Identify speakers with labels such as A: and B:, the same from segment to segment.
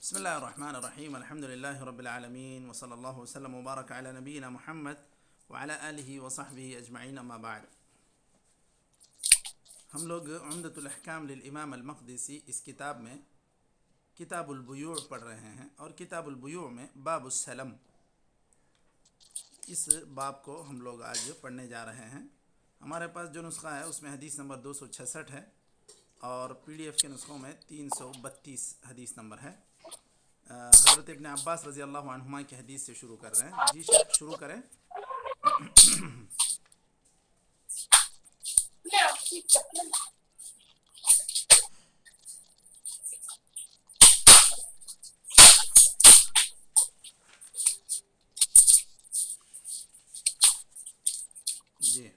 A: بسم اللہ الرحمن الرحیم الحمد للہ رب العالمین وصلی اللہ وسلم وبارک علی نبینا محمد وعلی آلہ وصحبہ اجمعین اما بعد. ہم لوگ عمدۃ الاحکام للامام المقدسی اس کتاب میں کتاب البیوع پڑھ رہے ہیں، اور کتاب البیوع میں باب السلم، اس باب کو ہم لوگ آج پڑھنے جا رہے ہیں. ہمارے پاس جو نسخہ ہے اس میں حدیث نمبر 266 ہے، اور پی ڈی ایف کے نسخوں میں 332 حدیث نمبر ہے. حضرت ابن عباس رضی اللہ عنہما کی حدیث سے شروع کر رہے ہیں. جی شیخ شروع کریں. جی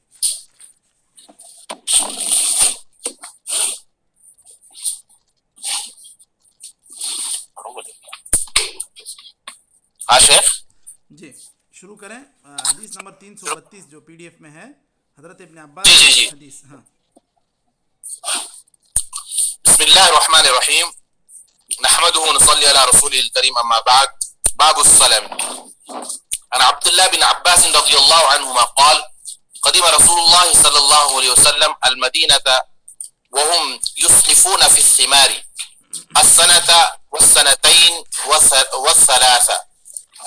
B: ہاں شیخ.
A: جی شروع کریں. حدیث نمبر 332 جو پی ڈی ایف میں ہے، حضرت ابن عباس
B: جی جی
A: سے
B: جی
A: حدیث. ہاں
B: بسم اللہ الرحمن الرحیم نحمده ونصلي على رسوله الكريم اما بعد. باب السلم. عن عبد الله بن عباس رضي الله عنهما قال قدم رسول الله صلى الله عليه وسلم المدينة وهم يسلفون في الثمار السنة والسنتين والثلاثة،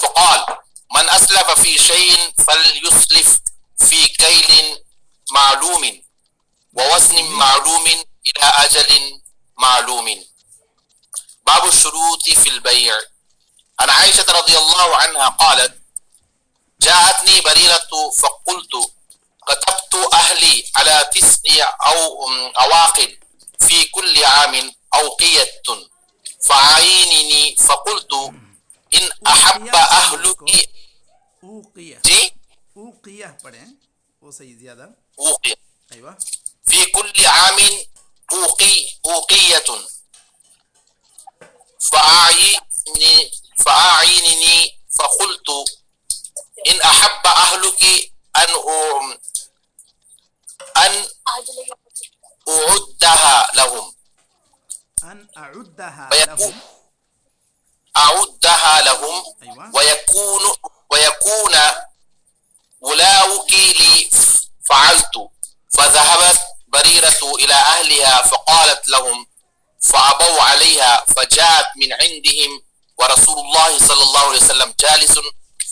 B: فقال من أسلف في شيء فليسلف في كيل معلوم ووزن معلوم إلى أجل معلوم. باب الشروط في البيع. عن عائشة رضي الله عنها قالت جاءتني بريرة فقلت كتبت أهلي على 9 أواقل في كل عام أوقية فعينني فقلت إن أحب أهلك.
A: اوقیہ
B: جی
A: اوقیہ پڑھیں، وہ صحیح زیادہ.
B: أوقية
A: ایوہ.
B: في كل عام أوقية فأعينني فقلت إن أحب أهلك أن أعدها لهم
A: ان اعدها
B: ويكون
A: لهم.
B: أعدها لهم
A: ایوہ.
B: ويكون ولاؤك لي. فعلت فذهبت بريرة إلى أهلها فقالت لهم فأبوا عليها فجاءت من عندهم ورسول الله صلى الله عليه وسلم جالس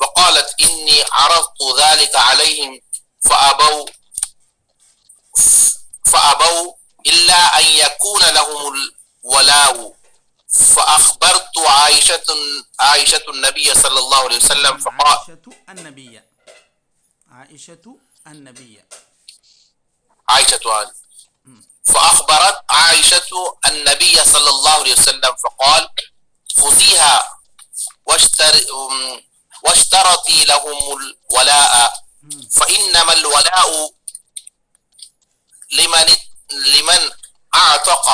B: فقالت إني عرضت ذلك عليهم فأبوا إلا أن يكون لهم الولاء. فأخبرت عائشة النبي صلى الله عليه وسلم فقال
A: عائشة
B: فأخبرت عائشة النبي صلى الله عليه وسلم فقال خذيها واشترطي لهم الولاء فإنما الولاء لمن أعتق.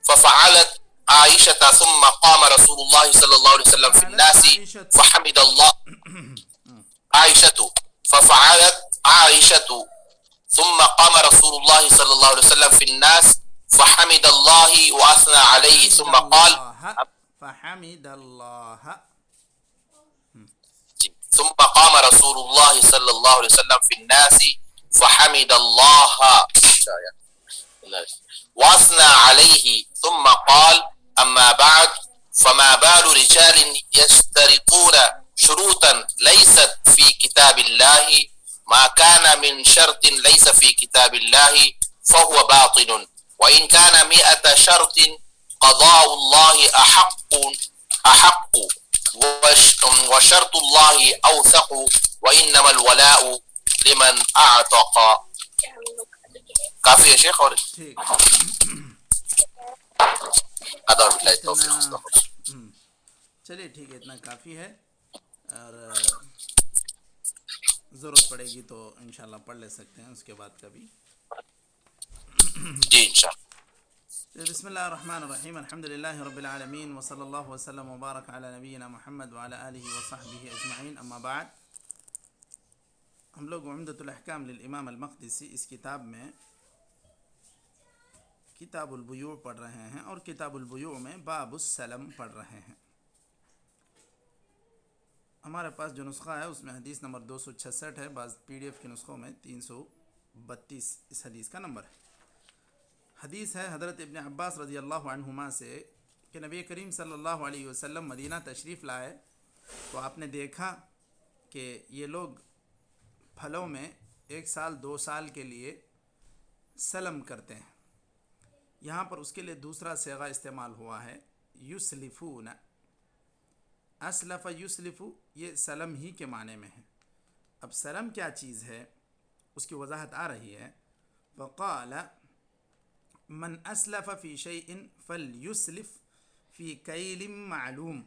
B: ففعلت عائشة ثم قام رسول الله صلى الله عليه وسلم في الناس فحمد الله. ففعلت عائشة ثم قام رسول الله صلى الله عليه وسلم في الناس فحمد الله وأثنى عليه ثم قال
A: فحمد الله.
B: ثم قام رسول الله صلى الله عليه وسلم في الناس فحمد الله وأثنى عليه ثم قال أما بعد فما بال رجال يشترطون شروطا ليست في كتاب الله ما كان من شرط ليس في كتاب الله فهو باطل وإن كان 100 شرط قضاء الله أحق وشرط الله أوثق وإنما الولاء لمن أعتق. کافی ہے شیخ. اور
A: ٹھیک. چلیے ٹھیک ہے، اتنا کافی ہے، اور ضرورت پڑے گی تو انشاءاللہ پڑھ لے سکتے ہیں اس کے بعد کبھی.
B: جی انشاءاللہ.
A: بسم اللہ الرحمن الرحیم الحمد للہ رب العالمین وصلی اللہ وسلم وبارک علی نبینا محمد وعلی آلہ وصحبہ اجمعین اما بعد. ہم لوگ عمدۃ الاحکام للامام المقدسی اس کتاب میں کتاب البیوع پڑھ رہے ہیں اور کتاب البیوع میں باب السلم پڑھ رہے ہیں۔ ہمارے پاس جو نسخہ ہے اس میں حدیث نمبر 266 ہے، بعض PDF کے نسخوں میں 332 اس حدیث کا نمبر ہے۔ حدیث ہے حضرت ابن عباس رضی اللہ عنہما سے کہ نبی کریم صلی اللہ علیہ وسلم مدینہ تشریف لائے تو آپ نے دیکھا کہ یہ لوگ پھلوں میں 1 سال 2 سال کے لیے سلم کرتے ہیں۔ یہاں پر اس کے لیے دوسرا صیغہ استعمال ہوا ہے یسلفون۔ اسلف یسلف یہ سلم ہی کے معنی میں ہے۔ اب سلم کیا چیز ہے اس کی وضاحت آ رہی ہے۔ وقال من اسلف فی شیء فلیسلف فی کیل معلوم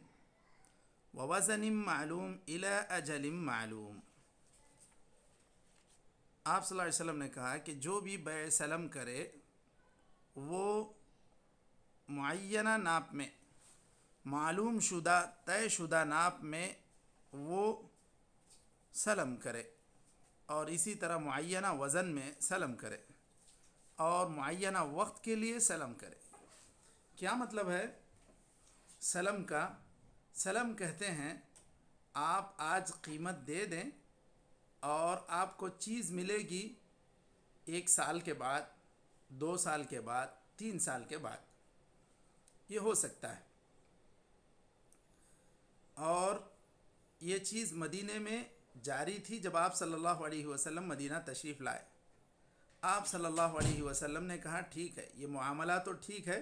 A: ووزن معلوم الی اجل معلوم۔ آپ صلی اللہ علیہ وسلم نے کہا کہ جو بھی بیع سلم کرے وہ معینہ ناپ میں، معلوم شدہ طے شدہ ناپ میں وہ سلم کرے، اور اسی طرح معینہ وزن میں سلم کرے، اور معینہ وقت کے لیے سلم کرے۔ کیا مطلب ہے سلم کا؟ سلم کہتے ہیں آپ آج قیمت دے دیں اور آپ کو چیز ملے گی 1 سال کے بعد، 2 سال کے بعد، 3 سال کے بعد، یہ ہو سکتا ہے۔ اور یہ چیز مدینے میں جاری تھی جب آپ صلی اللہ علیہ وسلم مدینہ تشریف لائے۔ آپ صلی اللہ علیہ وسلم نے کہا ٹھیک ہے یہ معاملہ تو ٹھیک ہے،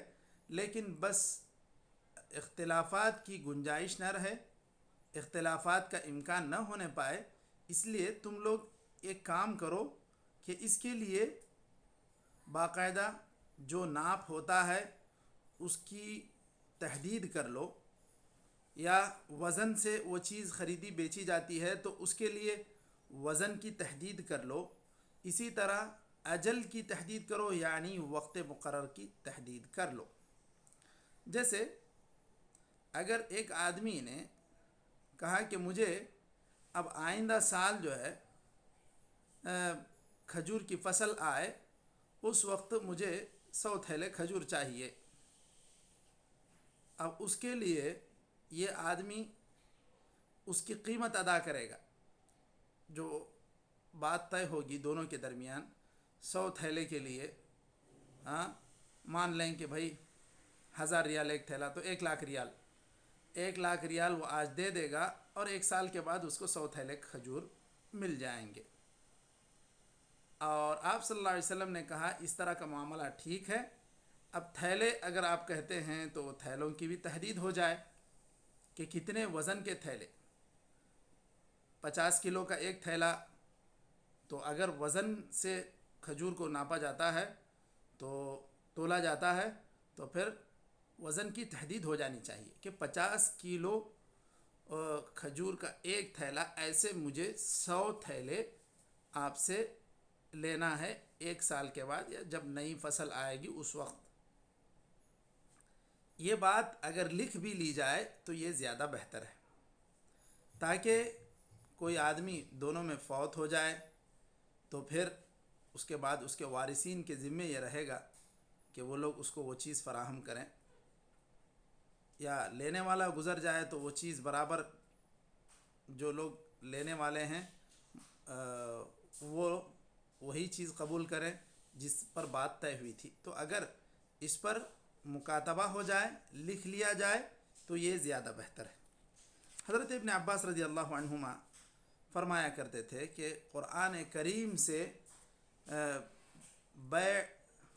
A: لیکن بس اختلافات کی گنجائش نہ رہے، اختلافات کا امکان نہ ہونے پائے، اس لیے تم لوگ ایک کام کرو کہ اس کے لیے باقاعدہ جو ناپ ہوتا ہے اس کی تحدید کر لو، یا وزن سے وہ چیز خریدی بیچی جاتی ہے تو اس کے لیے وزن کی تحدید کر لو، اسی طرح اجل کی تحدید کرو، یعنی وقت مقرر کی تحدید کر لو۔ جیسے اگر ایک آدمی نے کہا کہ مجھے اب آئندہ سال جو ہے کھجور کی فصل آئے، اس وقت مجھے 100 تھیلے کھجور چاہیے، اب اس کے لیے یہ آدمی اس کی قیمت ادا کرے گا، جو بات طے ہوگی دونوں کے درمیان 100 تھیلے کے لیے، مان لیں کہ بھائی 1000 ریال ایک تھیلا تو 1,00,000 ریال، 1,00,000 ریال وہ آج دے دے گا اور 1 سال کے بعد اس کو 100 تھیلے کھجور مل جائیں گے۔ اور آپ صلی اللہ علیہ وسلم نے کہا اس طرح کا معاملہ ٹھیک ہے۔ اب تھیلے اگر آپ کہتے ہیں تو تھیلوں کی بھی تحدید ہو جائے کہ کتنے وزن کے تھیلے، 50 کلو کا ایک تھیلا، تو اگر وزن سے کھجور کو ناپا جاتا ہے تو تولا جاتا ہے تو پھر وزن کی تحدید ہو جانی چاہیے کہ 50 کلو کھجور کا ایک تھیلا، ایسے مجھے 100 تھیلے آپ سے لینا ہے 1 سال کے بعد یا جب نئی فصل آئے گی اس وقت۔ یہ بات اگر لکھ بھی لی جائے تو یہ زیادہ بہتر ہے، تاکہ کوئی آدمی دونوں میں فوت ہو جائے تو پھر اس کے بعد اس کے وارثین کے ذمے یہ رہے گا کہ وہ لوگ اس کو وہ چیز فراہم کریں، یا لینے والا گزر جائے تو وہ چیز برابر جو لوگ لینے والے ہیں وہ وہی چیز قبول کریں جس پر بات طے ہوئی تھی۔ تو اگر اس پر مکاتبہ ہو جائے، لکھ لیا جائے تو یہ زیادہ بہتر ہے۔ حضرت ابن عباس رضی اللہ عنہما فرمایا کرتے تھے کہ قرآن کریم سے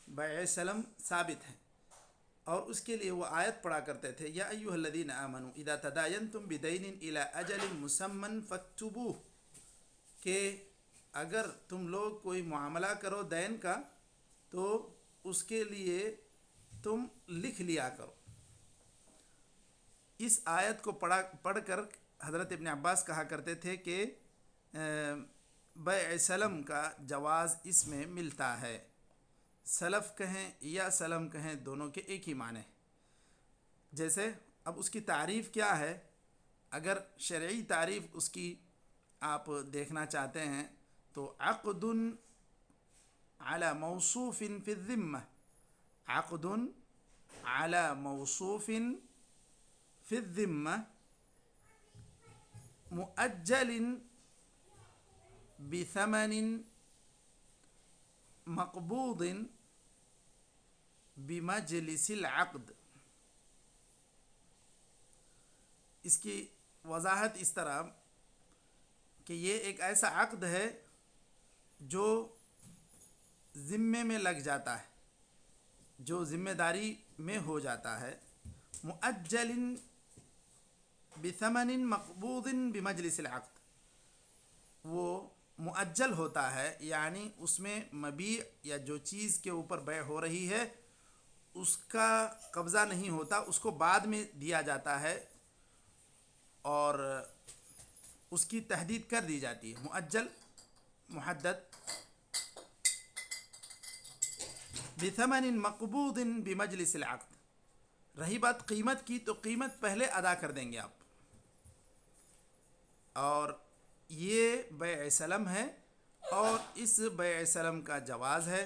A: بیع سلم ثابت ہے، اور اس کے لیے وہ آیت پڑھا کرتے تھے یا ایھا الذین آمنوا اذا تداینتم بدین الی اجل مسمى فاکتبوہ، کہ اگر تم لوگ کوئی معاملہ کرو دین کا تو اس کے لیے تم لکھ لیا کرو۔ اس آیت کو پڑھ کر حضرت ابن عباس کہا کرتے تھے کہ بیع سلم کا جواز اس میں ملتا ہے، سلف کہیں یا سلم کہیں دونوں کے ایک ہی معنی ہے۔ جیسے اب اس کی تعریف کیا ہے، اگر شرعی تعریف اس کی آپ دیکھنا چاہتے ہیں تو عقد علی موصوف فی الذمہ، عقد على موصوف في الذمة مؤجل بثمن مقبوض بمجلس العقد. اس کی وضاحت اس طرح کہ یہ ایک ایسا عقد ہے جو ذمے میں لگ جاتا ہے، جو ذمہ داری میں ہو جاتا ہے، مؤجل بثمن مقبوض بمجلس العقد، وہ مؤجل ہوتا ہے، یعنی اس میں مبیع یا جو چیز کے اوپر بیع ہو رہی ہے اس کا قبضہ نہیں ہوتا، اس کو بعد میں دیا جاتا ہے اور اس کی تحدید کر دی جاتی ہے. مؤجل محدد بثمن مقبوض بمجلس العقد. رہی بات قیمت کی تو قیمت پہلے ادا کر دیں گے آپ، اور یہ بیع سلم ہے اور اس بیع سلم کا جواز ہے.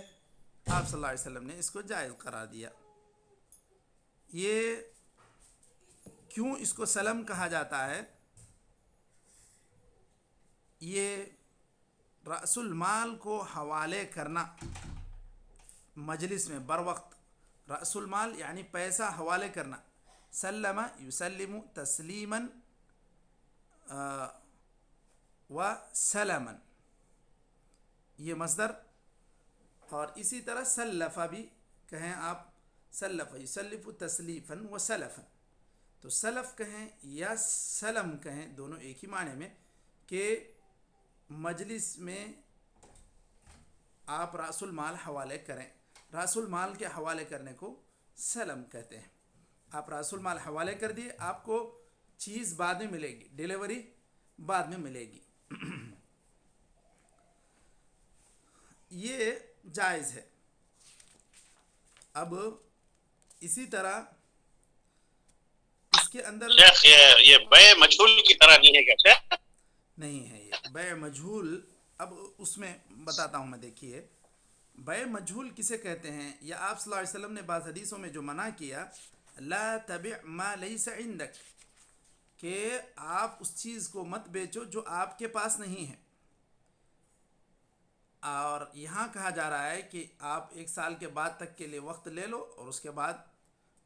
A: آپ صلی اللہ علیہ وسلم نے اس کو جائز قرار دیا. یہ کیوں اس کو سلم کہا جاتا ہے؟ یہ رأس المال کو حوالے کرنا مجلس میں بر وقت، رأس المال یعنی پیسہ حوالے کرنا. سلم یسلم تسلیما و سلما، یہ مصدر. اور اسی طرح سلف بھی کہیں آپ، سلف یسلف تسلیفا و سلفا، تو سلف کہیں یا سلم کہیں دونوں ایک ہی معنی میں کہ مجلس میں آپ رأس المال حوالے کریں. رأس المال کے حوالے کرنے کو سلم کہتے ہیں. آپ رأس المال حوالے کر دیے، آپ کو چیز بعد میں ملے گی، ڈیلیوری بعد میں ملے گی. یہ جائز ہے. اب اسی طرح اس کے اندر
C: شیخ یہ بیع مجہول کی طرح نہیں ہے کیا شیخ؟
A: نہیں ہے یہ بیع مجہول. اب اس میں بتاتا ہوں میں. دیکھیے بیع مجہول کسے کہتے ہیں، یا آپ صلی اللہ علیہ وسلم نے بعض حدیثوں میں جو منع کیا، لا تبع ما لیس عندک، کہ آپ اس چیز کو مت بیچو جو آپ کے پاس نہیں ہے. اور یہاں کہا جا رہا ہے کہ آپ 1 سال کے بعد تک کے لیے وقت لے لو اور اس کے بعد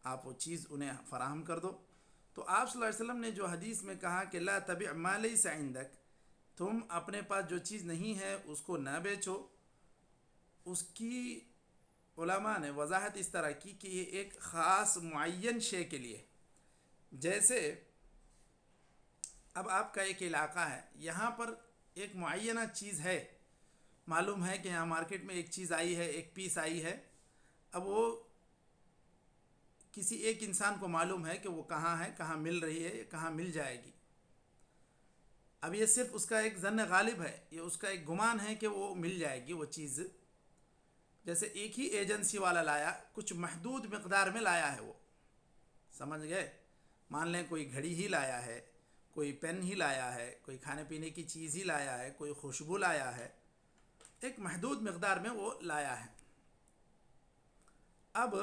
A: آپ وہ چیز انہیں فراہم کر دو. تو آپ صلی اللہ علیہ وسلم نے جو حدیث میں کہا کہ لا تبع ما لیس عندک، تم اپنے پاس جو چیز نہیں ہے اس کو نہ بیچو، اس کی علماء نے وضاحت اس طرح کی کہ یہ ایک خاص معین شے کے لیے. جیسے اب آپ کا ایک علاقہ ہے، یہاں پر ایک معینہ چیز ہے، معلوم ہے کہ یہاں مارکیٹ میں ایک چیز آئی ہے، ایک پیس آئی ہے. اب وہ کسی ایک انسان کو معلوم ہے کہ وہ کہاں ہے، کہاں مل رہی ہے، کہاں مل جائے گی. اب یہ صرف اس کا ایک ظن غالب ہے، یہ اس کا ایک گمان ہے کہ وہ مل جائے گی وہ چیز. جیسے ایک ہی ایجنسی والا لایا، کچھ محدود مقدار میں لایا ہے، وہ سمجھ گئے. مان لیں کوئی گھڑی ہی لایا ہے، کوئی پین ہی لایا ہے، کوئی کھانے پینے کی چیز ہی لایا ہے، کوئی خوشبو لایا ہے، ایک محدود مقدار میں وہ لایا ہے. اب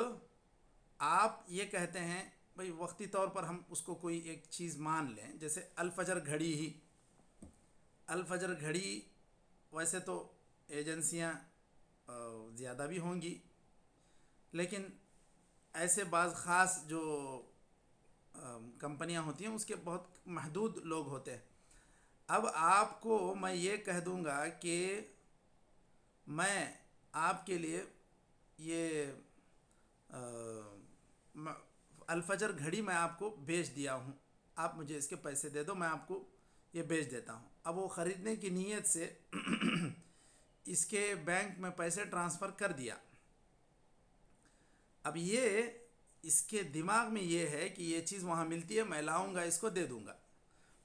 A: آپ یہ کہتے ہیں بھئی وقتی طور پر ہم اس کو کوئی ایک چیز مان لیں، جیسے الفجر گھڑی ہی. الفجر گھڑی ویسے تو ایجنسیاں زیادہ بھی ہوں گی، لیکن ایسے بعض خاص جو کمپنیاں ہوتی ہیں اس کے بہت محدود لوگ ہوتے ہیں. اب آپ کو میں یہ کہہ دوں گا کہ میں آپ کے لیے یہ الفجر گھڑی میں آپ کو بیچ دیا ہوں، آپ مجھے اس کے پیسے دے دو، میں آپ کو یہ بیچ دیتا ہوں. اب وہ خریدنے کی نیت سے اس کے بینک میں پیسے ٹرانسفر کر دیا. اب یہ اس کے دماغ میں یہ ہے کہ یہ چیز وہاں ملتی ہے، میں لاؤں گا، اس کو دے دوں گا.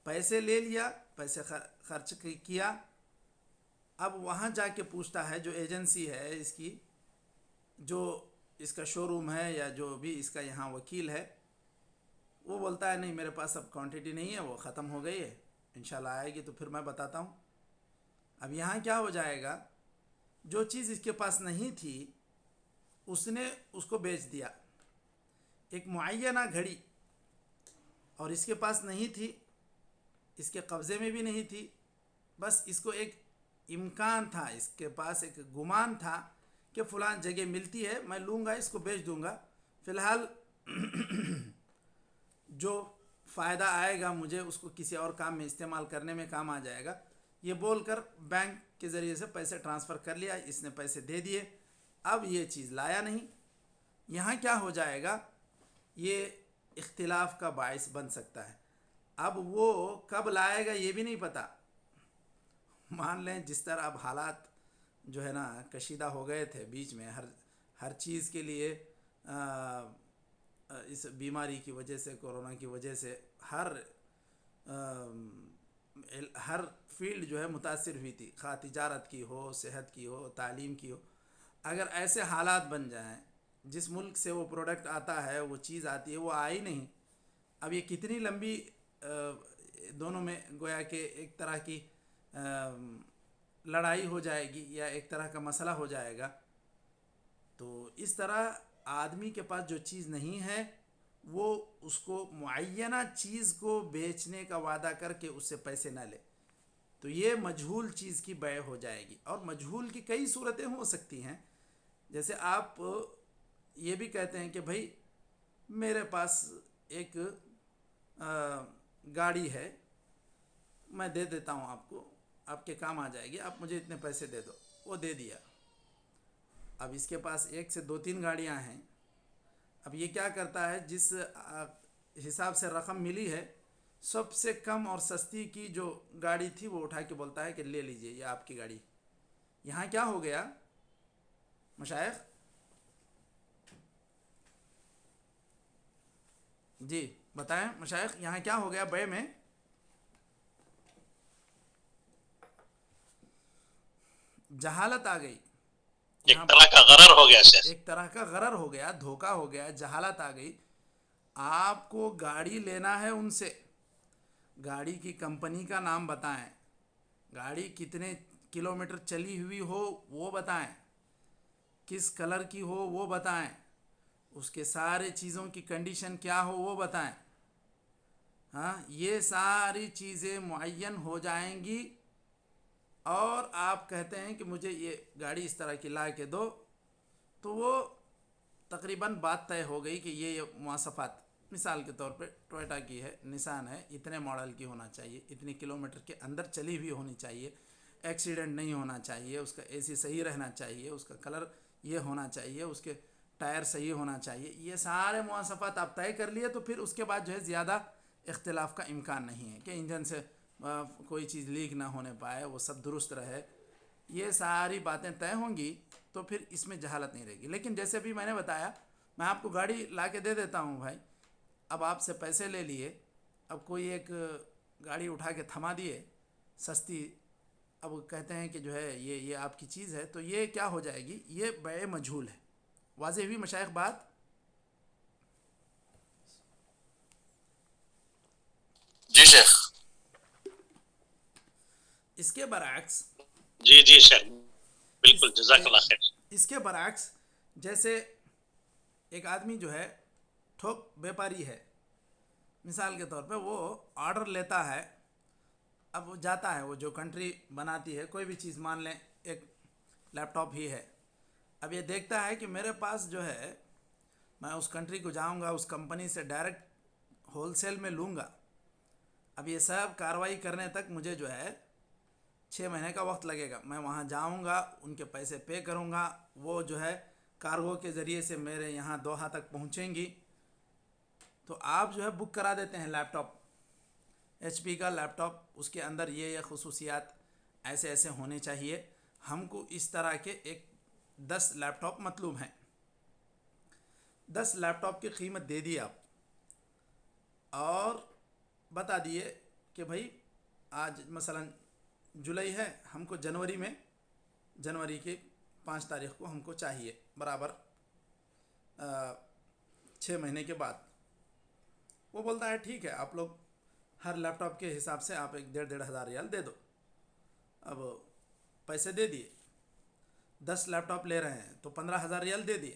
A: پیسے لے لیا، پیسے خرچ کیا. اب وہاں جا کے پوچھتا ہے جو ایجنسی ہے اس کی، جو اس کا شو روم ہے یا جو بھی اس کا یہاں وکیل ہے، وہ بولتا ہے نہیں میرے پاس اب کوانٹٹی نہیں ہے، وہ ختم ہو گئی ہے، انشاءاللہ آئے گی تو پھر میں بتاتا ہوں. اب یہاں کیا ہو جائے گا، جو چیز اس کے پاس نہیں تھی اس نے اس کو بیچ دیا ایک معینہ گھڑی، اور اس کے پاس نہیں تھی، اس کے قبضے میں بھی نہیں تھی، بس اس کو ایک امکان تھا، اس کے پاس ایک گمان تھا کہ فلاں جگہ ملتی ہے، میں لوں گا، اس کو بیچ دوں گا، فی الحال جو فائدہ آئے گا مجھے اس کو کسی اور کام میں استعمال کرنے میں کام آ جائے گا، یہ بول کر بینک کے ذریعے سے پیسے ٹرانسفر کر لیا، اس نے پیسے دے دیے، اب یہ چیز لایا نہیں، یہاں کیا ہو جائے گا، یہ اختلاف کا باعث بن سکتا ہے۔ اب وہ کب لائے گا یہ بھی نہیں پتہ، مان لیں جس طرح اب حالات جو ہے نا کشیدہ ہو گئے تھے بیچ میں، ہر چیز کے لیے اس بیماری کی وجہ سے، کورونا کی وجہ سے ہر فیلڈ جو ہے متاثر ہوئی تھی، خواہ تجارت کی ہو، صحت کی ہو، تعلیم کی ہو۔ اگر ایسے حالات بن جائیں، جس ملک سے وہ پروڈکٹ آتا ہے، وہ چیز آتی ہے، وہ آئی نہیں، اب یہ کتنی لمبی دونوں میں گویا کہ ایک طرح کی لڑائی ہو جائے گی یا ایک طرح کا مسئلہ ہو جائے گا۔ تو اس طرح آدمی کے پاس جو چیز نہیں ہے وہ اس کو معینہ چیز کو بیچنے کا وعدہ کر کے اس سے پیسے نہ لے، تو یہ مجہول چیز کی بیع ہو جائے گی۔ اور مجہول کی کئی صورتیں ہو سکتی ہیں، جیسے آپ یہ بھی کہتے ہیں کہ بھائی میرے پاس ایک گاڑی ہے، میں دے دیتا ہوں آپ کو، آپ کے کام آ جائے گی، آپ مجھے اتنے پیسے دے دو، وہ دے دیا۔ اب اس کے پاس ایک سے 2-3 گاڑیاں ہیں، اب یہ کیا کرتا ہے، جس حساب سے رقم ملی ہے، سب سے کم اور سستی کی جو گاڑی تھی وہ اٹھا کے بولتا ہے کہ لے لیجئے، یہ آپ کی گاڑی۔ یہاں کیا ہو گیا مشائخ؟ جی بتائیں مشائخ، یہاں کیا ہو گیا بیع میں؟ جہالت آ گئی،
C: ایک طرح کا غرر ہو گیا شیخ۔
A: ایک طرح کا غرر ہو گیا، دھوکہ ہو گیا، جہالت آ گئی۔ آپ کو گاڑی لینا ہے ان سے، گاڑی کی کمپنی کا نام بتائیں، گاڑی کتنے کلومیٹر چلی ہوئی ہو وہ بتائیں، کس کلر کی ہو وہ بتائیں، اس کے سارے چیزوں کی کنڈیشن کیا ہو وہ بتائیں۔ ہاں، یہ ساری چیزیں معین ہو جائیں گی، اور آپ کہتے ہیں کہ مجھے یہ گاڑی اس طرح کی لا کے دو، تو وہ تقریباً بات طے ہو گئی کہ یہ مواصفات، مثال کے طور پہ ٹویٹا کی ہے، نسان ہے، اتنے ماڈل کی ہونا چاہیے، اتنی کلومیٹر کے اندر چلی ہوئی ہونی چاہیے، ایکسیڈنٹ نہیں ہونا چاہیے، اس کا اے سی صحیح رہنا چاہیے، اس کا کلر یہ ہونا چاہیے، اس کے ٹائر صحیح ہونا چاہیے، یہ سارے مواصفات آپ طے کر لیے، تو پھر اس کے بعد جو ہے زیادہ اختلاف کا امکان نہیں ہے کہ انجن سے کوئی چیز لیک نہ ہونے پائے، وہ سب درست رہے، یہ ساری باتیں طے ہوں گی، تو پھر اس میں جہالت نہیں رہے گی۔ لیکن جیسے بھی میں نے بتایا، میں آپ کو گاڑی لا کے دے دیتا ہوں بھائی، اب آپ سے پیسے لے لیے، اب کوئی ایک گاڑی اٹھا کے تھما دیے سستی، اب کہتے ہیں کہ جو ہے یہ آپ کی چیز ہے، تو یہ کیا ہو جائے گی، یہ بیع مجہول ہے۔ واضح ہوئی مشائخ بات؟
B: جی شیخ۔
A: اس کے برعکس،
C: جی جی شیخ، بالکل، جزاک اللہ خیر۔
A: اس کے برعکس جیسے ایک آدمی جو ہے ٹھوک بیپاری ہے، مثال کے طور پہ وہ آرڈر لیتا ہے، اب وہ جاتا ہے، وہ جو کنٹری بناتی ہے کوئی بھی چیز، مان لیں ایک لیپ ٹاپ ہی ہے، اب یہ دیکھتا ہے کہ میرے پاس جو ہے، میں اس کنٹری کو جاؤں گا، اس کمپنی سے ڈائریکٹ ہول سیل میں لوں گا، اب یہ سب کاروائی کرنے تک مجھے جو ہے 6 مہینے کا وقت لگے گا، میں وہاں جاؤں گا، ان کے پیسے پے کروں گا، وہ جو ہے کارگو کے ذریعے سے میرے یہاں دوحہ تک پہنچیں گی، تو آپ جو ہے بک کرا دیتے ہیں لیپ ٹاپ، ایچ پی کا لیپ ٹاپ، اس کے اندر یہ خصوصیات ایسے ایسے ہونے چاہیے، ہم کو اس طرح کے ایک 10 لیپ ٹاپ مطلوب ہیں، 10 لیپ ٹاپ کی قیمت دے دی آپ، اور بتا دیے کہ بھائی آج مثلا جولائی ہے، ہم کو جنوری کی 5 تاریخ کو ہم کو چاہیے، برابر 6 مہینے کے بعد۔ وہ بولتا ہے ٹھیک ہے، آپ لوگ ہر لیپ ٹاپ کے حساب سے آپ 1,500 ریال دے دو، اب پیسے دے دیے، 10 لیپ ٹاپ لے رہے ہیں تو 15,000 ریال دے دیے،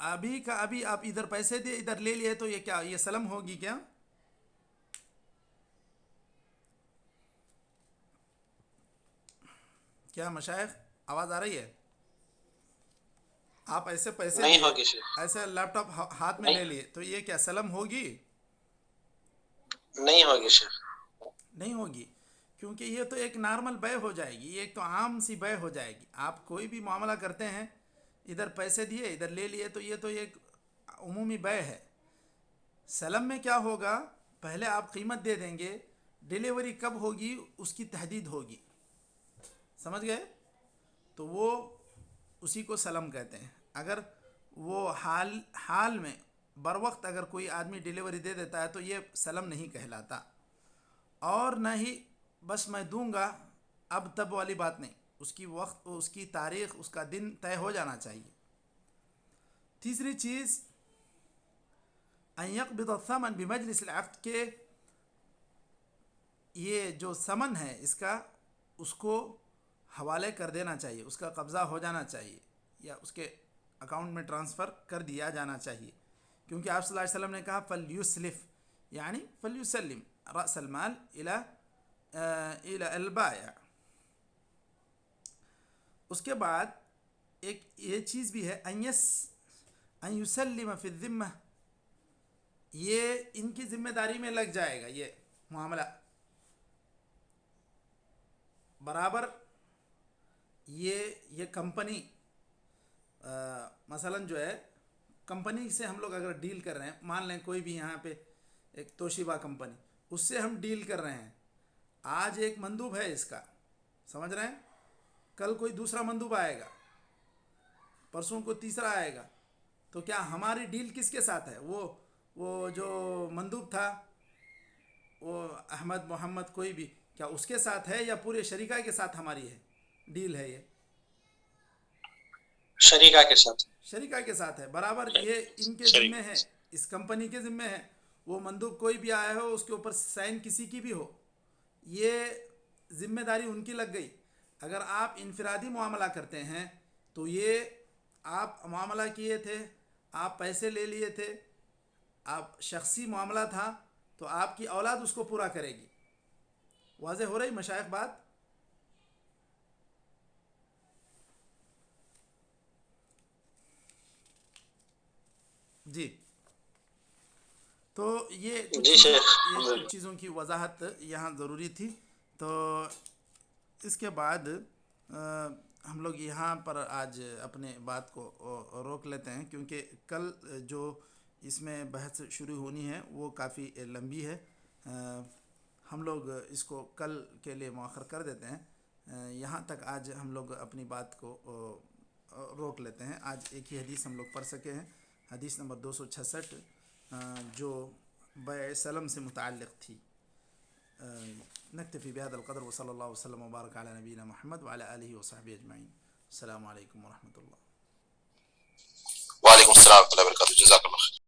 A: ابھی کا ابھی آپ ادھر پیسے دے ادھر لے لیے تو یہ کیا یہ سلم ہوگی کیا؟ کیا مشائخ آواز آ رہی ہے؟ آپ ایسے پیسے
D: نہیں
A: دیے
D: ہوگی شیخ،
A: ایسے لیپ ٹاپ ہاتھ میں لے لیے تو یہ کیا سلم ہوگی؟
D: نہیں ہوگی شیخ.
A: نہیں ہوگی، کیونکہ یہ تو ایک نارمل بے ہو جائے گی، یہ ایک تو عام سی بے ہو جائے گی. آپ کوئی بھی معاملہ کرتے ہیں ادھر پیسے دیے ادھر لے لیے تو یہ تو ایک عمومی بے ہے. سلم میں کیا ہوگا، پہلے آپ قیمت دے دیں گے، ڈیلیوری کب ہوگی اس کی تحدید ہوگی، سمجھ گئے؟ تو وہ اسی کو سلم کہتے ہیں. اگر وہ حال میں بر وقت اگر کوئی آدمی ڈیلیوری دے دیتا ہے تو یہ سلم نہیں کہلاتا. اور نہ ہی بس میں دوں گا اب تب والی بات نہیں، اس کی وقت اس کی تاریخ اس کا دن طے ہو جانا چاہیے. تیسری چیز ان یقبض الثمن بمجلس العقد، کے یہ جو ثمن ہے اس کا اس کو حوالے کر دینا چاہیے، اس کا قبضہ ہو جانا چاہیے یا اس کے اکاؤنٹ میں ٹرانسفر کر دیا جانا چاہیے، کیونکہ آپ صلی اللہ علیہ وسلم نے کہا فلیسلف یعنی فلیسلم رأس المال الى البائع. اس کے بعد ایک یہ چیز بھی ہے ان یسلم فی الذمہ، یہ ان کی ذمہ داری میں لگ جائے گا یہ معاملہ برابر. یہ کمپنی مثلا جو ہے کمپنی سے ہم لوگ اگر ڈیل کر رہے ہیں، مان لیں کوئی بھی یہاں پہ ایک توشیبا کمپنی، اس سے ہم ڈیل کر رہے ہیں. آج ایک مندوب ہے اس کا، سمجھ رہے ہیں، کل کوئی دوسرا مندوب آئے گا، پرسوں کو تیسرا آئے گا، تو کیا ہماری ڈیل کس کے ساتھ ہے؟ وہ جو مندوب تھا وہ احمد محمد کوئی بھی، کیا اس کے ساتھ ہے یا پورے شریکہ کے ساتھ ہماری ہے ڈیل ہے؟ یہ
D: شریکہ کے ساتھ.
A: شریکہ کے ساتھ ہے برابر. یہ ان کے
C: شریک.
A: ذمے ہے، اس کمپنی کے ذمے ہے. وہ مندوب کوئی بھی آیا ہو، اس کے اوپر سائن کسی کی بھی ہو، یہ ذمہ داری ان کی لگ گئی. اگر آپ انفرادی معاملہ کرتے ہیں تو یہ آپ معاملہ کیے تھے، آپ پیسے لے لیے تھے، آپ شخصی معاملہ تھا تو آپ کی اولاد اس کو پورا کرے گی. واضح ہو رہی مشائخ بات؟ جی. تو یہ
D: جی شیخ.
A: کچھ چیزوں کی وضاحت یہاں ضروری تھی. تو اس کے بعد ہم لوگ یہاں پر آج اپنے بات کو روک لیتے ہیں، کیونکہ کل جو اس میں بحث شروع ہونی ہے وہ کافی لمبی ہے. ہم لوگ اس کو کل کے لیے مؤخر کر دیتے ہیں. یہاں تک آج ہم لوگ اپنی بات کو روک لیتے ہیں. آج ایک ہی حدیث ہم لوگ پڑھ سکے ہیں، حدیث نمبر 266 جو بیع سلم سے متعلق تھی. نکتفی بهذا القدر وصلی اللہ وسلم وبارک علی نبینا محمد وعلی آلہ وصحبہ اجمعین. السلام علیکم ورحمۃ اللہ.
B: وعلیکم السلام ورحمۃ اللہ وبرکاتہ. جزاک اللہ خیر.